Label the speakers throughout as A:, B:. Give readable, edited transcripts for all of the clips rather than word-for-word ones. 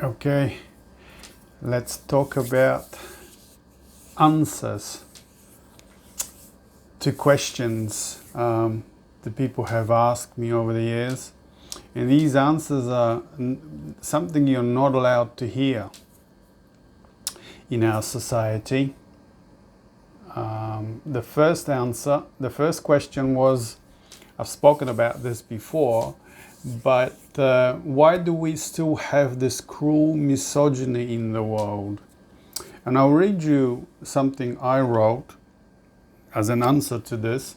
A: Okay, let's talk about answers to questions that people have asked me over the years. And these answers are something you're not allowed to hear in our society. The first question was, I've spoken about this before, but why do we still have this cruel misogyny in the world? And I'll read you something I wrote as an answer to this.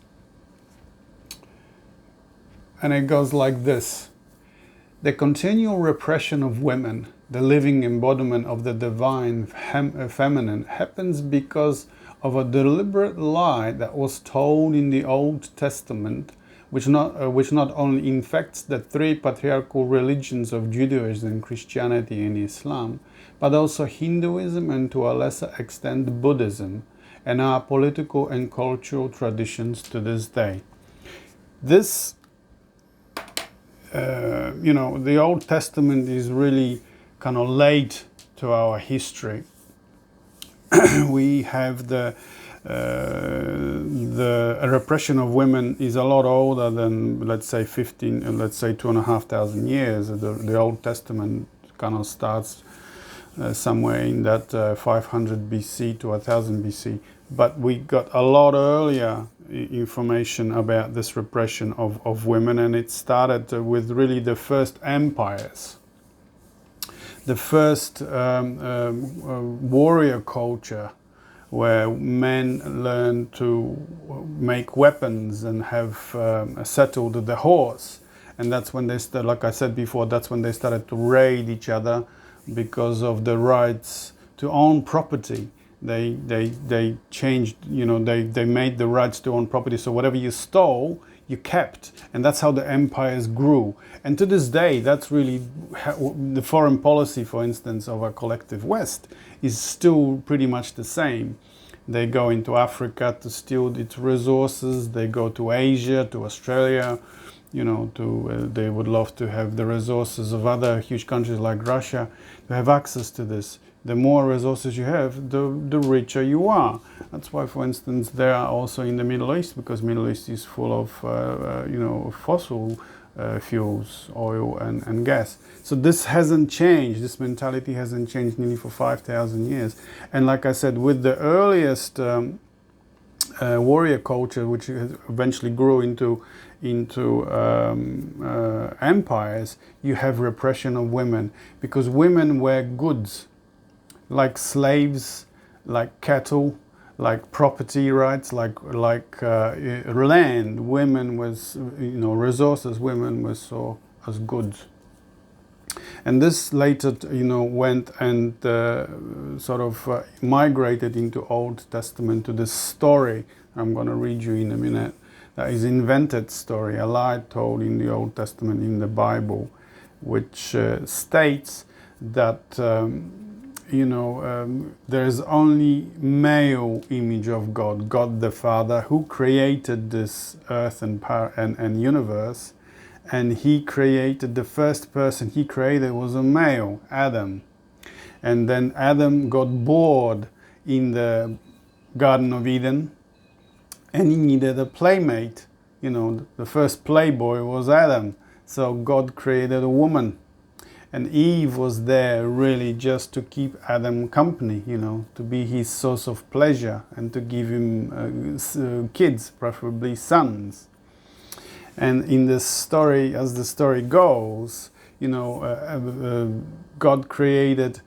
A: And it goes like this. The continual repression of women, the living embodiment of the divine feminine, happens because of a deliberate lie that was told in the Old Testament, which not only infects the three patriarchal religions of Judaism, Christianity and Islam, but also Hinduism and to a lesser extent Buddhism, and our political and cultural traditions to this day. This, the Old Testament is really kind of late to our history. We have the repression of women is a lot older than, let's say, 2,500 years. The Old Testament kind of starts somewhere in that 500 BC to 1000 BC. But we got a lot earlier information about this repression of women, and it started with really the first empires. The first warrior culture, where men learned to make weapons and have settled the horse. And that's when they started, like I said before, that's when they started to raid each other because of the rights to own property. They changed, they made the rights to own property. So whatever you stole, you kept. And that's how the empires grew. And to this day, that's really the foreign policy, for instance, of a collective West is still pretty much the same. They go into Africa to steal its resources. They go to Asia, to Australia, they would love to have the resources of other huge countries like Russia, to have access to this. The more resources you have, the richer you are. That's why, for instance, they are also in the Middle East, because Middle East is full of, fossil fuels, oil and gas. So this hasn't changed. This mentality hasn't changed nearly for 5,000 years. And like I said, with the earliest warrior culture, which eventually grew into empires, you have repression of women, because women were goods, like slaves, like cattle, like property rights, like land. Women was, resources. Women was saw as goods. And this later, went and migrated into Old Testament to this story I'm going to read you in a minute. That is invented story, a lie told in the Old Testament, in the Bible, which states that there's only male image of God, God the Father, who created this earth and universe. And he created, the first person he created was a male, Adam. And then Adam got bored in the Garden of Eden, and he needed a playmate. The first playboy was Adam. So God created a woman. And Eve was there really just to keep Adam company, to be his source of pleasure and to give him kids, preferably sons. And in this story, as the story goes, God created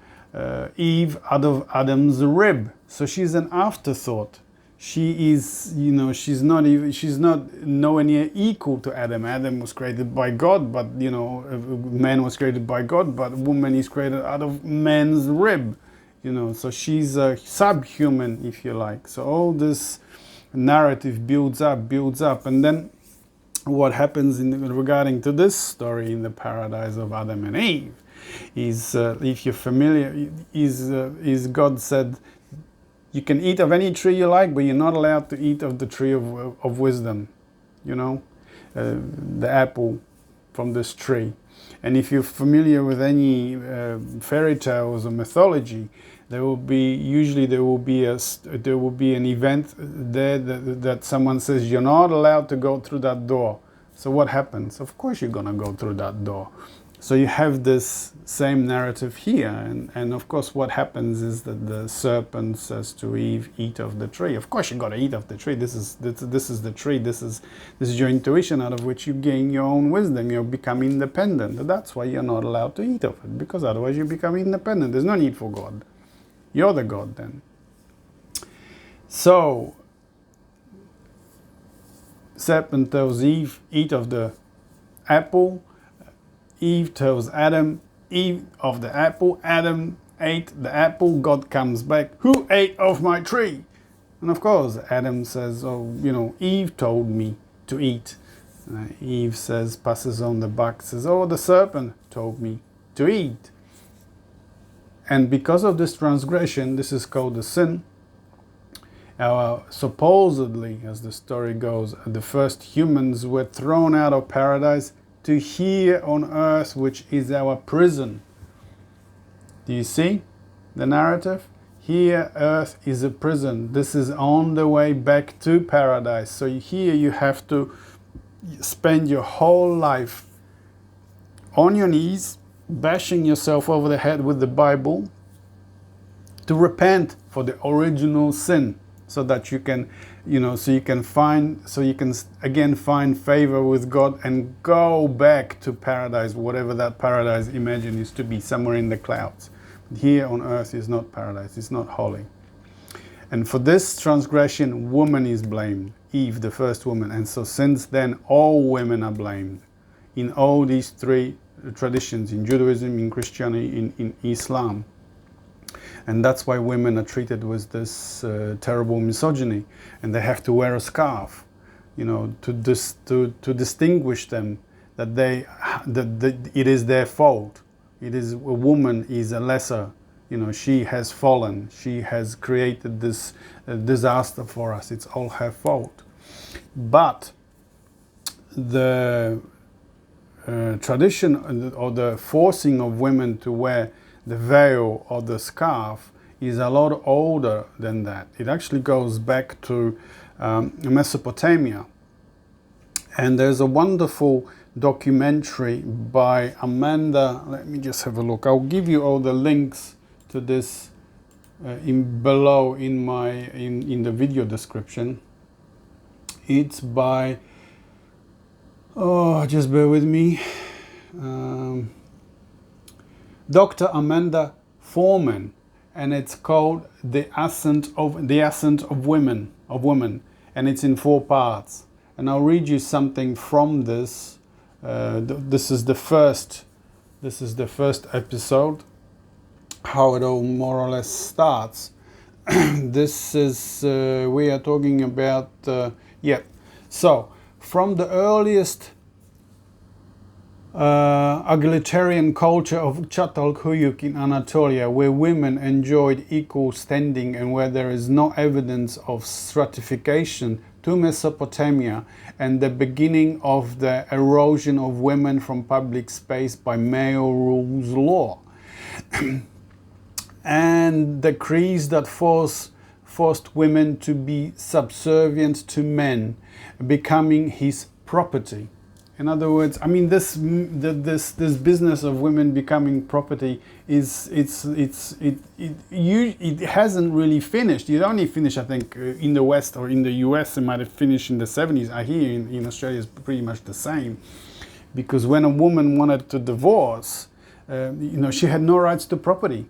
A: Eve out of Adam's rib. So she's an afterthought. She is, she's not nowhere near equal to Adam. Adam was created by God, but, man was created by God, but woman is created out of man's rib, so she's a subhuman, if you like. So all this narrative builds up, and then what happens regarding to this story in the paradise of Adam and Eve is, if you're familiar, is God said, you can eat of any tree you like, but you're not allowed to eat of the tree of wisdom, the apple from this tree. And if you're familiar with any fairy tales or mythology, there will be an event there that someone says you're not allowed to go through that door. So what happens? Of course you're gonna go through that door. So you have this same narrative here, and of course what happens is that the serpent says to Eve, "Eat of the tree." Of course you got to eat of the tree. This is the tree. This is your intuition, out of which you gain your own wisdom. You become independent. That's why you're not allowed to eat of it, because otherwise you become independent. There's no need for God. You're the God then. So serpent tells Eve, "Eat of the apple." Eve tells Adam, "Eat of the apple." Adam ate the apple. God comes back, "Who ate of my tree?" And of course, Adam says, "Oh, Eve told me to eat." Eve says, passes on the buck, says, "Oh, the serpent told me to eat." And because of this transgression, this is called the sin. Supposedly, as the story goes, the first humans were thrown out of paradise to here on earth, which is our prison. Do you see the narrative? Here, earth is a prison. This is on the way back to paradise. So here you have to spend your whole life on your knees, bashing yourself over the head with the Bible to repent for the original sin, so that you can, so you can again find favor with God and go back to paradise, whatever that paradise imagine is to be, somewhere in the clouds. But here on earth is not paradise, it's not holy. And for this transgression, woman is blamed, Eve, the first woman. And so since then, all women are blamed in all these three traditions, in Judaism, in Christianity, in Islam. And that's why women are treated with this terrible misogyny, and they have to wear a scarf, to distinguish them, that it is their fault. It is, a woman is a lesser, she has fallen, she has created this disaster for us. It's all her fault. But the tradition or the forcing of women to wear the veil or the scarf is a lot older than that. It actually goes back to Mesopotamia. And there's a wonderful documentary by Amanda. Let me just have a look. I'll give you all the links to this below in the video description. It's by, just bear with me. Dr. Amanda Foreman, and it's called The Ascent of Women, and it's in 4 parts. And I'll read you something from this. This is the first episode, how it all more or less starts. This is we are talking about so from the earliest egalitarian culture of Çatalhöyük in Anatolia, where women enjoyed equal standing and where there is no evidence of stratification, to Mesopotamia and the beginning of the erosion of women from public space by male rules law and decrees that forced women to be subservient to men, becoming his property. In other words, I mean, this business of women becoming property it hasn't really finished. It only finished, I think, in the West or in the US. It might have finished in the 70s. I hear in Australia it's pretty much the same, because when a woman wanted to divorce, she had no rights to property.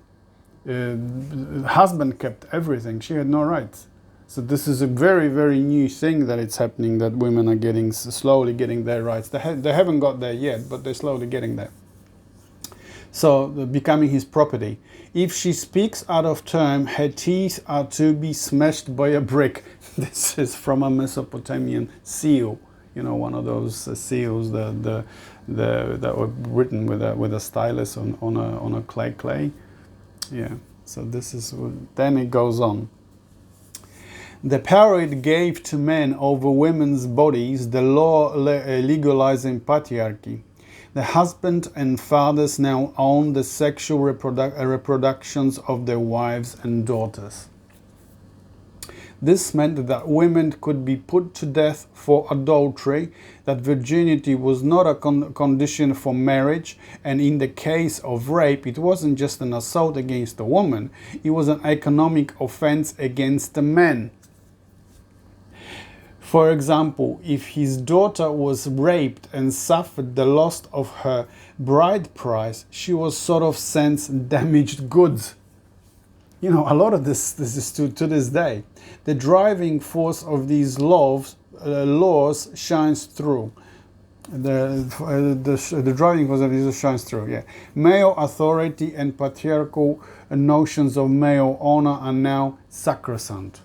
A: The husband kept everything. She had no rights. So this is a very, very new thing that it's happening, that women are slowly getting their rights. They haven't got there yet, but they're slowly getting there. So becoming his property. If she speaks out of turn, her teeth are to be smashed by a brick. This is from a Mesopotamian seal. One of those seals that were written with a stylus on a clay. Yeah. So this is, then it goes on. The power it gave to men over women's bodies, the law legalizing patriarchy. The husband and fathers now own the sexual reproductions of their wives and daughters. This meant that women could be put to death for adultery, that virginity was not a condition for marriage, and in the case of rape, it wasn't just an assault against a woman, it was an economic offense against the man. For example, if his daughter was raped and suffered the loss of her bride price, she was sort of sent damaged goods. You know, a lot of this is to this day. The driving force of these laws shines through. The driving force of these shines through, yeah. Male authority and patriarchal notions of male honor are now sacrosanct.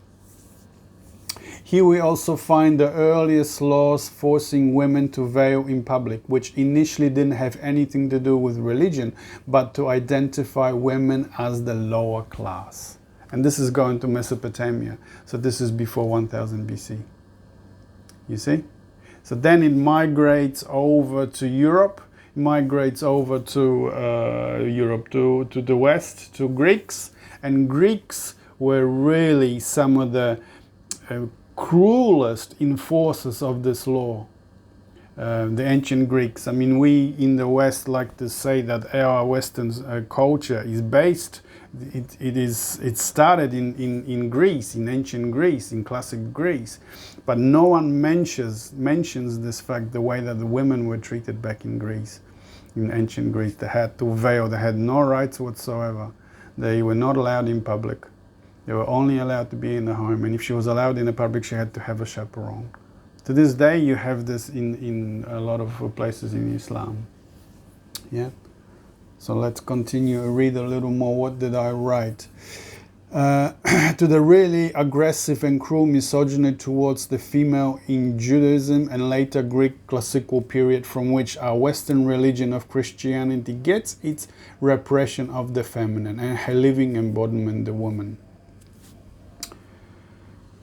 A: Here we also find the earliest laws forcing women to veil in public, which initially didn't have anything to do with religion, but to identify women as the lower class. And this is going to Mesopotamia. So this is before 1000 BC. You see? So then it migrates over to Europe, migrates over to the West, to Greeks. And Greeks were really some of the cruelest enforcers of this law. The ancient Greeks. I mean, we in the West like to say that our Western culture is based. It started in Greece, in ancient Greece, in classic Greece, but no one mentions this fact, the way that the women were treated back in Greece, in ancient Greece. They had to veil. They had no rights whatsoever. They were not allowed in public. They were only allowed to be in the home, and if she was allowed in the public, she had to have a chaperone. To this day, you have this in a lot of places in Islam. Yeah. So let's continue, read a little more. What did I write? To the really aggressive and cruel misogyny towards the female in Judaism and later Greek classical period, from which our Western religion of Christianity gets its repression of the feminine and her living embodiment, the woman.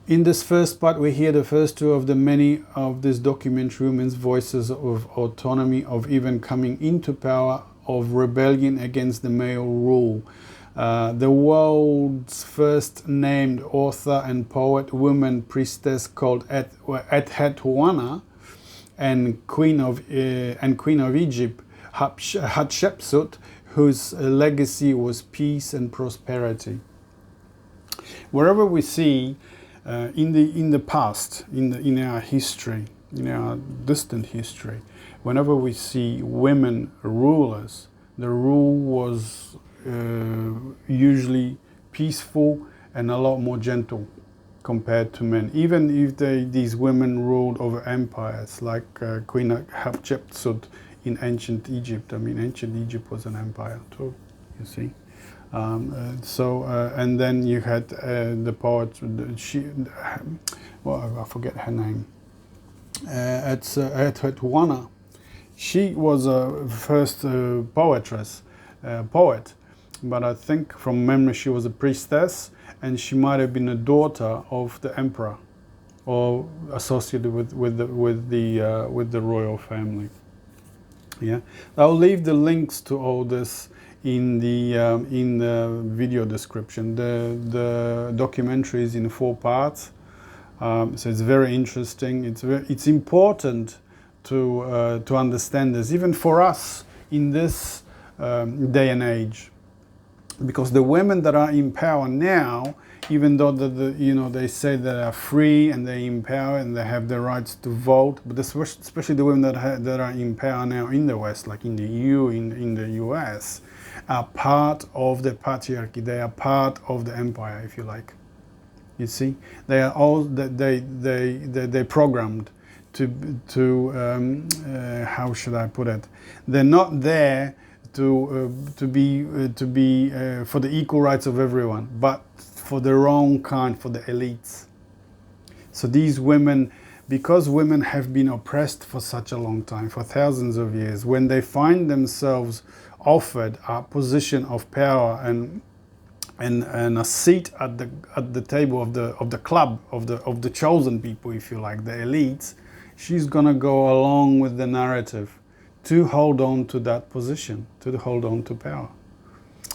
A: In this first part, we hear the first two of the many of this documentary women's voices of autonomy, of even coming into power, of rebellion against the male rule. The world's first named author and poet, woman priestess called Hatshepsut and Queen of Egypt, Hatshepsut, whose legacy was peace and prosperity. Wherever we see in the past, in our history, in our distant history, whenever we see women rulers, the rule was usually peaceful and a lot more gentle compared to men. Even if these women ruled over empires, like Queen Hatshepsut in ancient Egypt. I mean, ancient Egypt was an empire too, you see. And then you had the poet, I forget her name, Hatshepsut. She was a first poet, but I think from memory she was a priestess, and she might have been a daughter of the emperor, or associated with the royal family. Yeah, I'll leave the links to all this in the video description. The documentary is in 4 parts, so it's very interesting. It's important to understand this, even for us in this day and age, because the women that are in power now, even though they say they are free and they empower and they have the rights to vote, but especially the women that are in power now in the West, like in the EU, in the US, are part of the patriarchy. They are part of the empire, if you like. You see, they are all they programmed to how should I put it? They're not there to be for the equal rights of everyone, but for their own kind, for the elites. So these women, because women have been oppressed for such a long time, for thousands of years, when they find themselves offered a position of power and a seat at the table of the club of the chosen people, if you like, the elites, she's gonna go along with the narrative to hold on to that position, to hold on to power.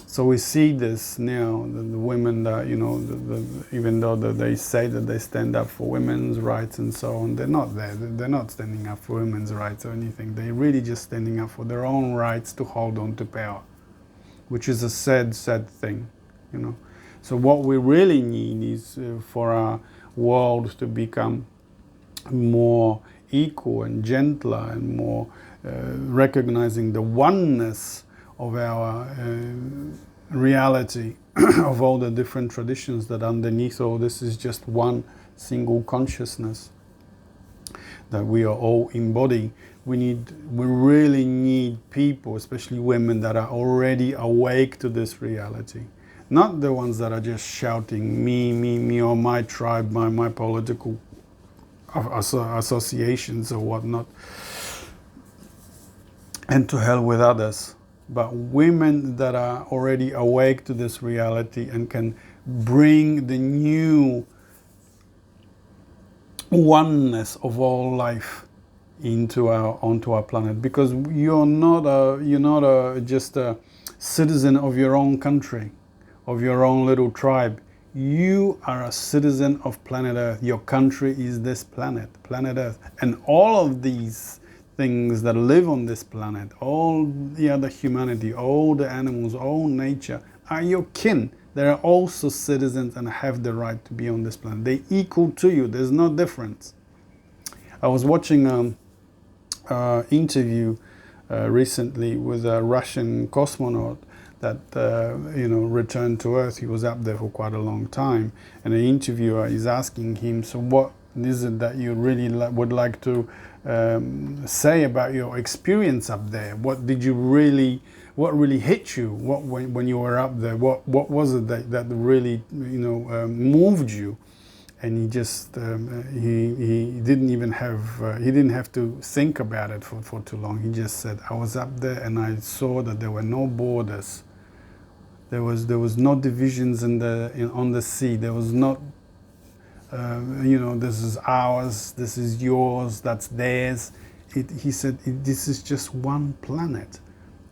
A: So we see this now, the women that, even though they say that they stand up for women's rights and so on, they're not there. They're not standing up for women's rights or anything. They're really just standing up for their own rights to hold on to power, which is a sad thing, So what we really need is for our world to become more equal and gentler and more recognizing the oneness of our reality of all the different traditions, that underneath all this is just one single consciousness that we are all embody. We really need people, especially women, that are already awake to this reality. Not the ones that are just shouting me, or my tribe, my political associations or whatnot, and to hell with others. But women that are already awake to this reality and can bring the new oneness of all life onto our planet, because you're not just a citizen of your own country, of your own little tribe. You are a citizen of planet Earth. Your country is this planet Earth, and all of these things that live on this planet, all the other humanity, all the animals, all nature, are your kin. They are also citizens and have the right to be on this planet. They're equal to you. There's no difference. I was watching an interview recently with a Russian cosmonaut that returned to Earth. He was up there for quite a long time, and the interviewer is asking him, so what is it that you really would like to say about your experience up there? What really hit you? When you were up there? What was it that really moved you? And he just he didn't have to think about it for too long. He just said, I was up there and I saw that there were no borders. There was no divisions on the sea. There was not this is ours, this is yours, that's theirs. He said, this is just one planet.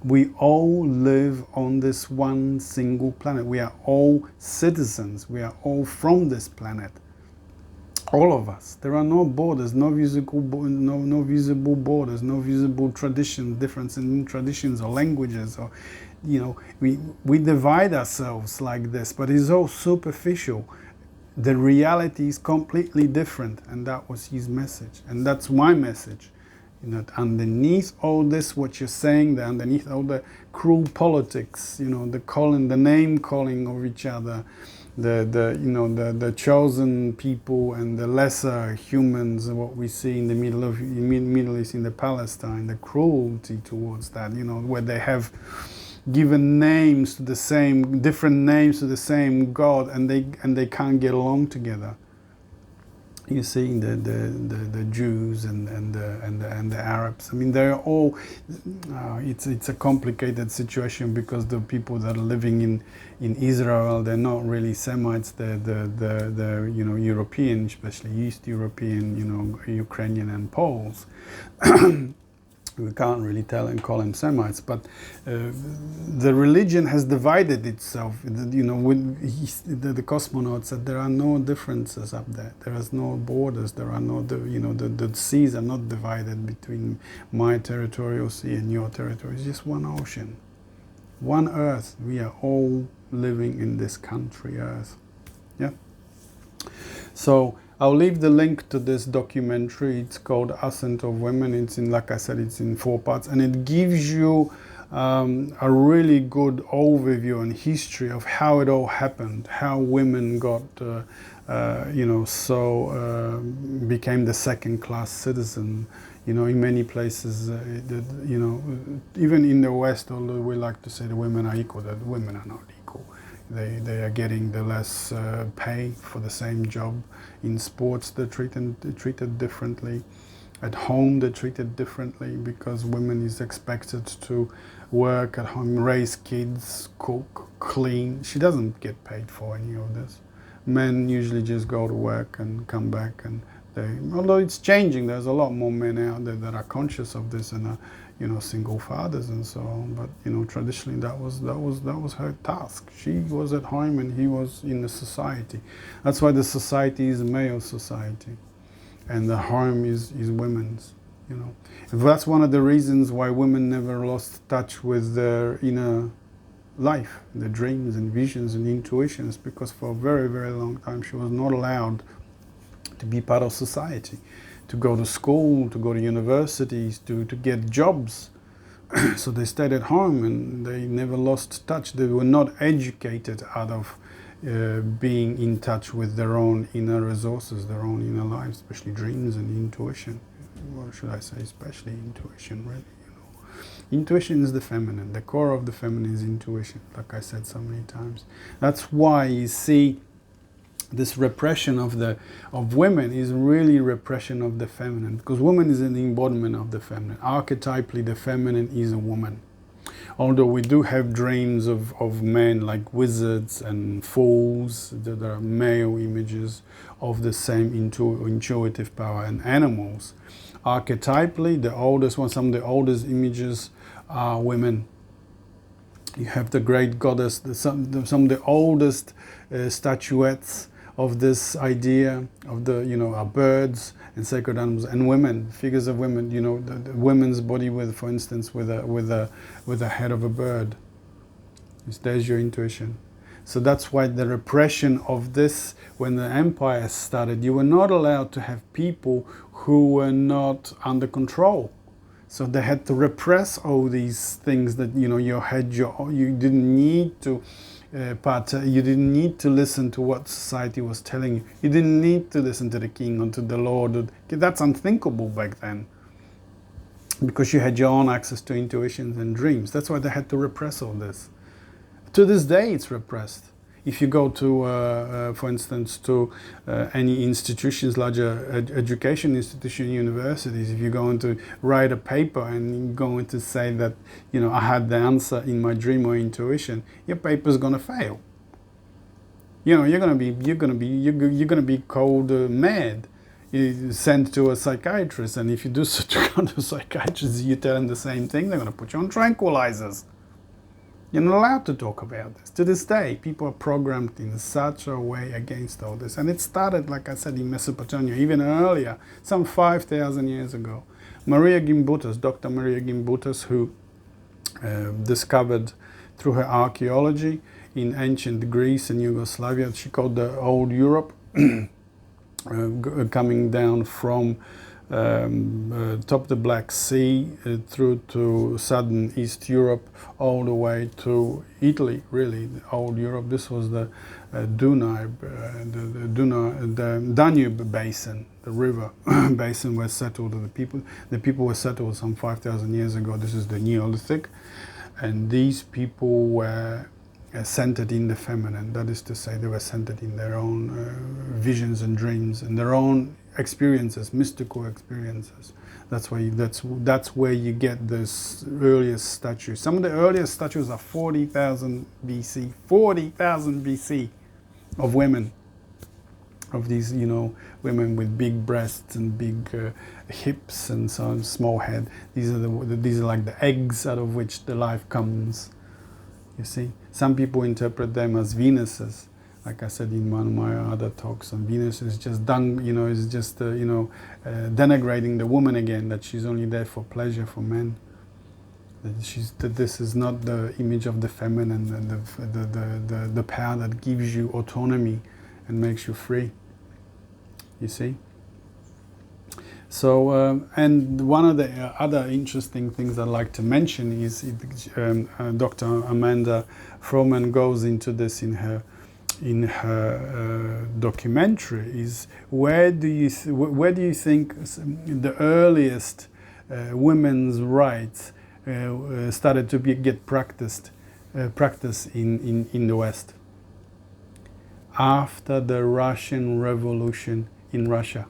A: We all live on this one single planet. We are all citizens. We are all from this planet. All of us. There are no borders, no visible borders, no visible traditions, difference in traditions or languages, or we divide ourselves like this, but it's all superficial. The reality is completely different, and that was his message, and that's my message. Underneath all this, what you're saying, underneath all the cruel politics, the name calling of each other, the chosen people and the lesser humans, what we see in the Middle East, in the Palestine, the cruelty towards that, where they have given different names to the same God, and they can't get along together. You see the Jews and the Arabs. I mean, they're all. It's a complicated situation, because the people that are living in Israel, they're not really Semites. They're European, especially East European, Ukrainian and Poles. We can't really call them Semites, but the religion has divided itself. The cosmonaut said there are no differences up there. There is no borders. There are no, the seas are not divided between my territorial sea and your territory. It's just one ocean, one Earth. We are all living in this country, Earth. Yeah. So I'll leave the link to this documentary. It's called Ascent of Women. It's like I said, it's in 4 parts, and it gives you a really good overview and history of how it all happened, how women got, became the second-class citizen. In many places, even in the West, although we like to say the women are equal, that women are not equal. They are getting the less pay for the same job. In sports, they're treated differently. At home, they're treated differently, because women is expected to work at home, raise kids, cook, clean. She doesn't get paid for any of this. Men usually just go to work and come back and Although it's changing, there's a lot more men out there that are conscious of this and are, single fathers and so on. But traditionally, that was her task. She was at home and he was in the society. That's why the society is a male society, and the home is women's. That's one of the reasons why women never lost touch with their inner life, the dreams and visions and intuitions, because for a very, very long time she was not allowed to be part of society, to go to school, to go to universities, to get jobs. So they stayed at home and they never lost touch. They were not educated out of being in touch with their own inner resources, their own inner lives, especially dreams and intuition. Or should I say especially intuition, really. Intuition is the feminine. The core of the feminine is intuition, like I said so many times. That's why you see this repression of women is really repression of the feminine, because woman is an embodiment of the feminine. Archetypally, the feminine is a woman. Although we do have dreams of men like wizards and fools, that are male images of the same intuitive power, and animals. Archetypally, the oldest one, some of the oldest images are women. You have the great goddess, some of the oldest statuettes of this idea of are birds and sacred animals and women, figures of women. The women's body with, for instance, with a head of a bird. There's your intuition. So that's why the repression of this, when the empire started, you were not allowed to have people who were not under control. So they had to repress all these things that you didn't need to. You didn't need to listen to what society was telling you. You didn't need to listen to the king or to the lord. That's unthinkable back then, because you had your own access to intuitions and dreams. That's why they had to repress all this. To this day, it's repressed. If you go to, for instance, to any institutions, larger education institution, universities, if you're going to write a paper and you're going to say that, I had the answer in my dream or intuition, your paper's going to fail. You're going to be called mad, sent to a psychiatrist, and if you do such a kind of psychiatrist, you tell them the same thing, they're going to put you on tranquilizers. You're not allowed to talk about this. To this day, people are programmed in such a way against all this. And it started, like I said, in Mesopotamia, even earlier, some 5,000 years ago. Maria Gimbutas, Dr. Maria Gimbutas, who discovered through her archaeology in ancient Greece and Yugoslavia, she called the Old Europe, coming down from top of the Black Sea through to southern East Europe, all the way to Italy, really, the old Europe. This was the Danube basin, the river basin where settled the people were settled some 5,000 years ago. This is the Neolithic, and these people were centered in the feminine. That is to say, they were centered in their own visions and dreams and their own experiences, mystical experiences. That's where you get this earliest statues. Some of the earliest statues are 40,000 BC. 40,000 BC of women, of these women with big breasts and big hips and so on, small head. These are like the eggs out of which the life comes. You see, some people interpret them as Venuses. Like I said in one of my other talks, and Venus is just denigrating the woman again, that she's only there for pleasure for men. That this is not the image of the feminine and the power that gives you autonomy and makes you free. You see? So, and one of the other interesting things I'd like to mention is Dr. Amanda Froman goes into this in her documentary, is where do you think the earliest women's rights started to get practiced in the West? After the Russian Revolution in Russia,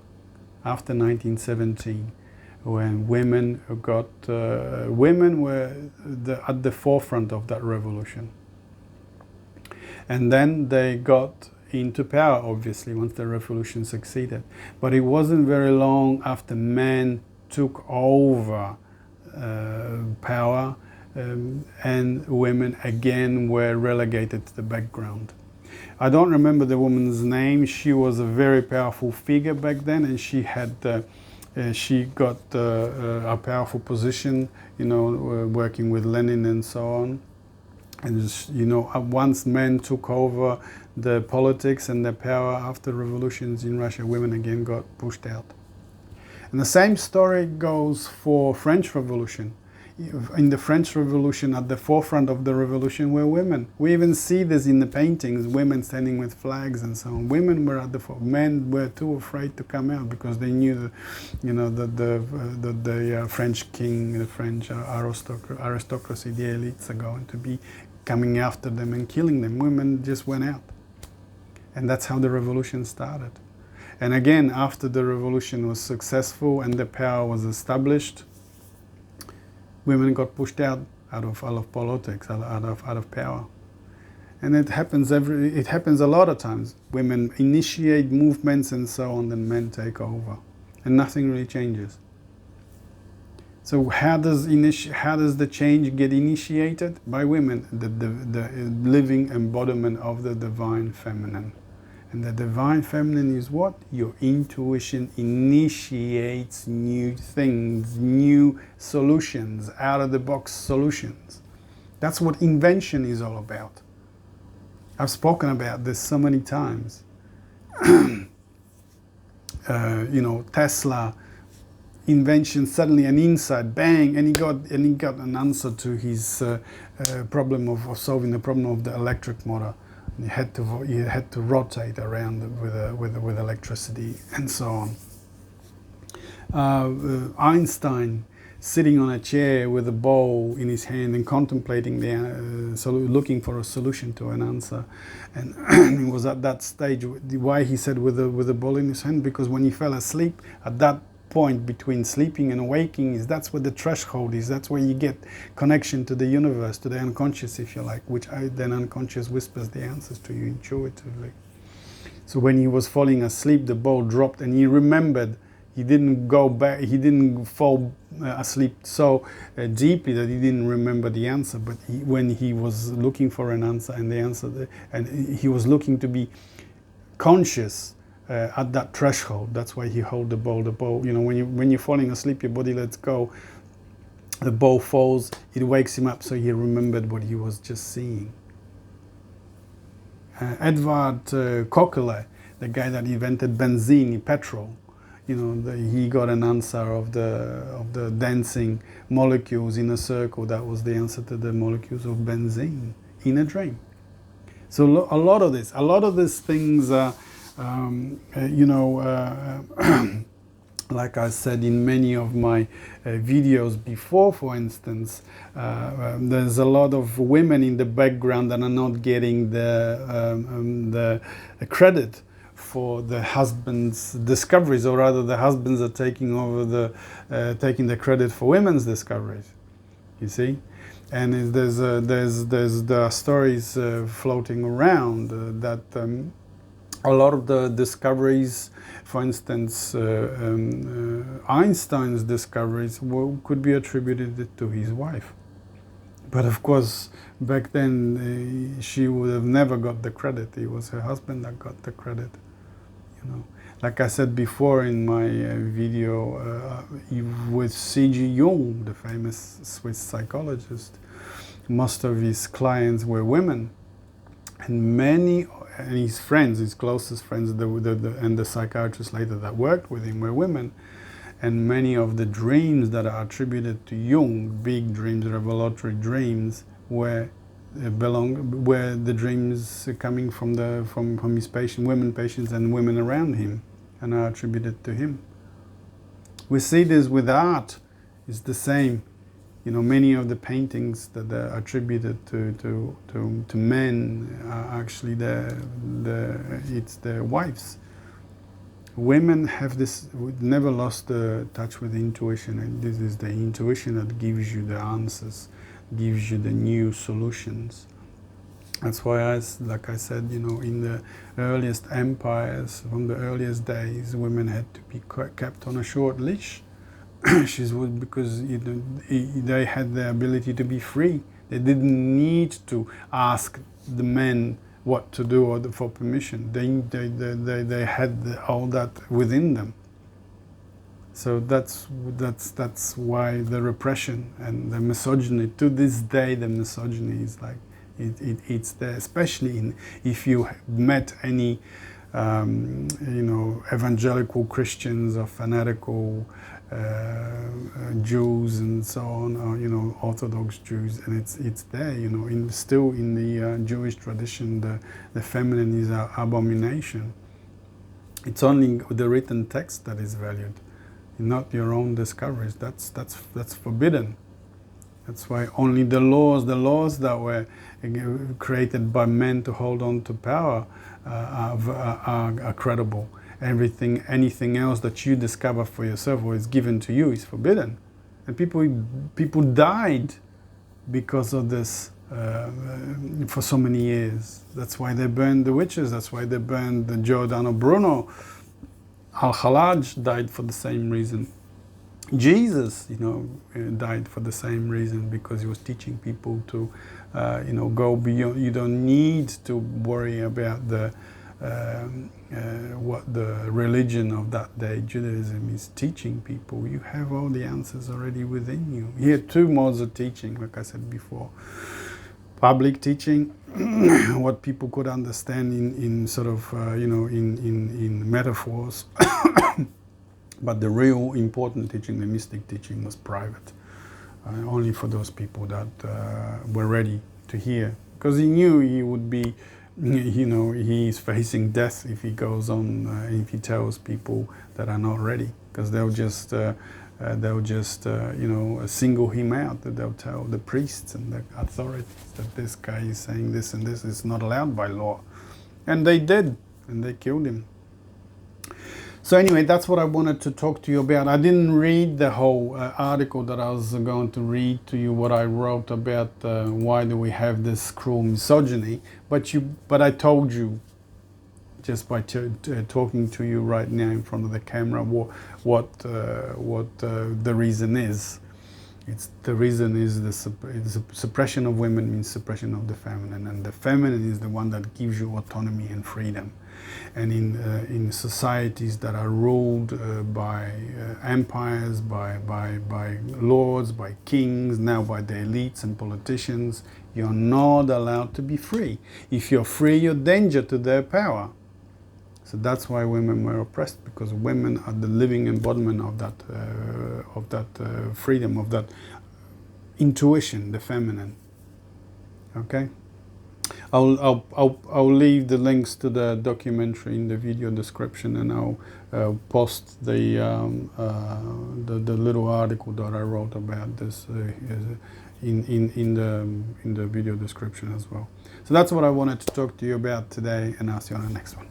A: after 1917, when women were at the forefront of that revolution. And then they got into power, obviously, once the revolution succeeded. But it wasn't very long after men took over power, and women again were relegated to the background. I don't remember the woman's name. She was a very powerful figure back then, and she got a powerful position, working with Lenin and so on. And once men took over the politics and the power after revolutions in Russia, women again got pushed out. And the same story goes for French Revolution. In the French Revolution, at the forefront of the revolution were women. We even see this in the paintings, women standing with flags and so on. Women were at the forefront. Men were too afraid to come out because they knew the French king, the French aristocracy, the elites are going to be coming after them and killing them. Women just went out. And that's how the revolution started. And again, after the revolution was successful and the power was established, women got pushed out of politics, out of power. And it happens a lot of times. Women initiate movements and so on, then men take over. And nothing really changes. So how does the change get initiated? By women, the living embodiment of the divine feminine. And the divine feminine is what? Your intuition initiates new things, new solutions, out-of-the-box solutions. That's what invention is all about. I've spoken about this so many times. Tesla, invention, suddenly an insight, bang, and he got an answer to his problem of solving the problem of the electric motor. You had to rotate around with electricity and so on. Einstein sitting on a chair with a bowl in his hand and contemplating looking for a solution to an answer, and he was at that stage. Why he said with a bowl in his hand? Because when he fell asleep, at that point between sleeping and waking, that's where the threshold is. That's where you get connection to the universe, to the unconscious, if you like, which then unconscious whispers the answers to you intuitively. So when he was falling asleep, the bowl dropped, and he remembered. He didn't go back. He didn't fall asleep so deeply that he didn't remember the answer. But when he was looking for an answer, and he was looking to be conscious. At that threshold, that's why he held the bowl. The bowl, when you're falling asleep, your body lets go. The bowl falls. It wakes him up, so he remembered what he was just seeing. Edward Koekele, the guy that invented benzene, petrol, he got an answer of the dancing molecules in a circle. That was the answer to the molecules of benzene in a dream. So a lot of these things are. Like I said in many of my videos before, for instance, there's a lot of women in the background that are not getting the credit for the husband's discoveries, or rather the husbands are taking the credit for women's discoveries, you see. And there are stories floating around that a lot of the discoveries, for instance, Einstein's discoveries could be attributed to his wife. But of course, back then, she would have never got the credit. It was her husband that got the credit. Like I said before in my video with C.G. Jung, the famous Swiss psychologist, most of his clients were women. And his friends, his closest friends, and the psychiatrists later that worked with him were women. And many of the dreams that are attributed to Jung, big dreams, revelatory dreams, were the dreams coming from his women patients and women around him, and are attributed to him. We see this with art. It's the same. Many of the paintings that are attributed to men are actually it's their wives. Women have never lost touch with intuition, and this is the intuition that gives you the answers, gives you the new solutions. That's why, like I said, in the earliest empires, from the earliest days, women had to be kept on a short leash. Because they had the ability to be free. They didn't need to ask the men what to do or for permission. They had all that within them. So that's why the repression and the misogyny, to this day, the misogyny is like, it's there, especially if you met any evangelical Christians or fanatical Jews and so on, or Orthodox Jews, and it's there, still in the Jewish tradition, the feminine is an abomination. It's only the written text that is valued, not your own discoveries. That's forbidden. That's why only the laws that were created by men to hold on to power are credible. Anything else that you discover for yourself or is given to you is forbidden. And people died because of this for so many years. That's why they burned the witches. That's why they burned the Giordano Bruno. Al-Khalaj died for the same reason. Jesus, died for the same reason, because he was teaching people to, go beyond. You don't need to worry about what the religion of that day, Judaism, is teaching people. You have all the answers already within you. Here, two modes of teaching, like I said before. Public teaching, what people could understand in sort of, in metaphors. But the real important teaching, the mystic teaching, was private. Only for those people that were ready to hear. Because he knew he would be, he's facing death if he goes on, if he tells people that are not ready. Because they'll just single him out. They'll tell the priests and the authorities that this guy is saying this and this is not allowed by law. And they did, and they killed him. So anyway, that's what I wanted to talk to you about. I didn't read the whole article that I was going to read to you, what I wrote about why do we have this cruel misogyny. But I told you, just by talking to you right now in front of the camera, what the reason is. The reason is the suppression of women means suppression of the feminine, and the feminine is the one that gives you autonomy and freedom. And in societies that are ruled by empires, by lords, by kings, now by the elites and politicians, you're not allowed to be free. If you're free, you're danger to their power. So that's why women were oppressed, because women are the living embodiment of that freedom, of that intuition, the feminine. Okay. I'll leave the links to the documentary in the video description, and I'll post the little article that I wrote about this in the video description as well. So that's what I wanted to talk to you about today, and I'll see you on the next one.